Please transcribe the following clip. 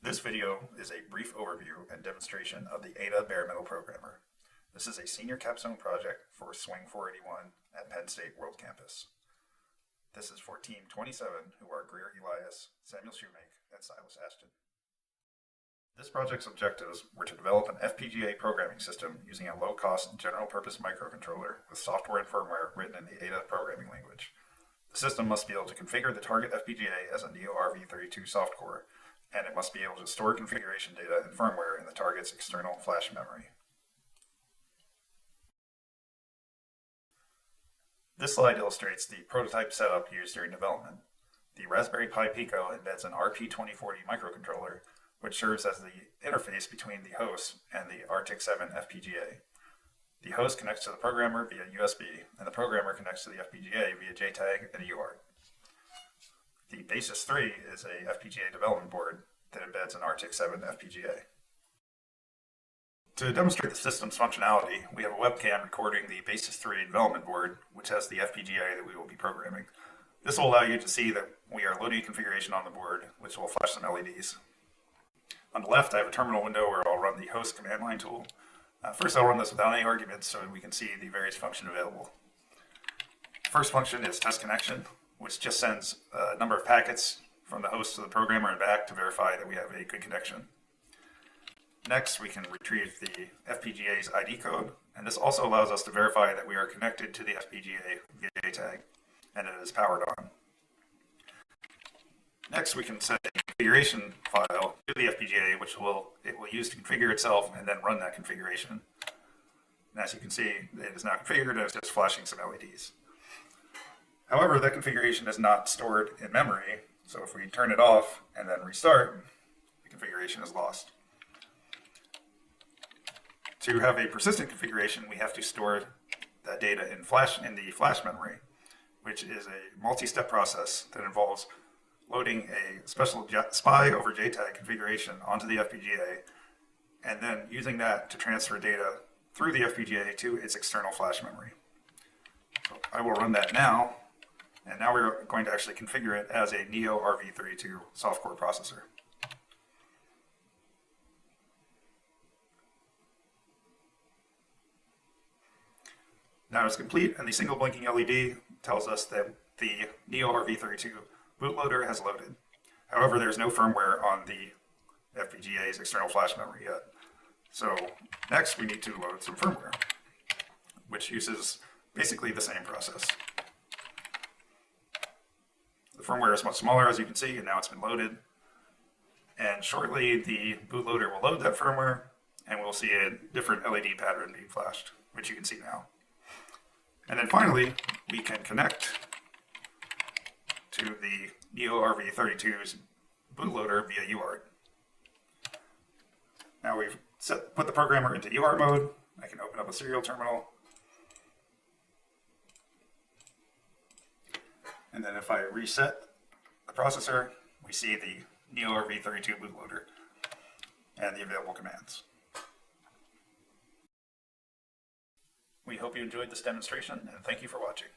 This video is a brief overview and demonstration of the Ada Baremetal Programmer. This is a senior capstone project for Swing 481 at Penn State World Campus. This is for Team 27, who are Greer, Elias, Samuel Shumake, and Silas Ashton. This project's objectives were to develop an FPGA programming system using a low-cost general-purpose microcontroller with software and firmware written in the Ada programming language. The system must be able to configure the target FPGA as a Neo-RV32 softcore, and it must be able to store configuration data and firmware in the target's external flash memory. This slide illustrates the prototype setup used during development. The Raspberry Pi Pico embeds an RP2040 microcontroller, which serves as the interface between the host and the RTIC7 FPGA. The host connects to the programmer via USB, and the programmer connects to the FPGA via JTAG and a UART. The Basis 3 is a FPGA development board that embeds an RTIC7 FPGA. To demonstrate the system's functionality, we have a webcam recording the Basis 3 development board, which has the FPGA that we will be programming. This will allow you to see that we are loading configuration on the board, which will flash some LEDs. On the left, I have a terminal window where I'll run the host command line tool. First, I'll run this without any arguments so we can see the various functions available. The first function is test connection, which just sends a number of packets from the host to the programmer and back to verify that we have a good connection. Next, we can retrieve the FPGA's ID code, and this also allows us to verify that we are connected to the FPGA via JTAG and it is powered on. Next, we can set a configuration file to the FPGA, which it will use to configure itself and then run that configuration. And as you can see, it is now configured and it's just flashing some LEDs. However, that configuration is not stored in memory, so if we turn it off and then restart, the configuration is lost. To have a persistent configuration, we have to store that data in the flash memory, which is a multi-step process that involves loading a special SPI over JTAG configuration onto the FPGA, and then using that to transfer data through the FPGA to its external flash memory. So I will run that now, and now we're going to actually configure it as a Neo-RV32 softcore processor. Now it's complete, and the single blinking LED tells us that the Neo-RV32 bootloader has loaded. However, there's no firmware on the FPGA's external flash memory yet. So next we need to load some firmware, which uses basically the same process. The firmware is much smaller, as you can see, and now it's been loaded. And shortly the bootloader will load that firmware, and we'll see a different LED pattern being flashed, which you can see now. And then finally, we can connect to the Neo-RV32's bootloader via UART. Now we've put the programmer into UART mode. I can open up a serial terminal. And then if I reset the processor, we see the Neo-RV32 bootloader and the available commands. We hope you enjoyed this demonstration, and thank you for watching.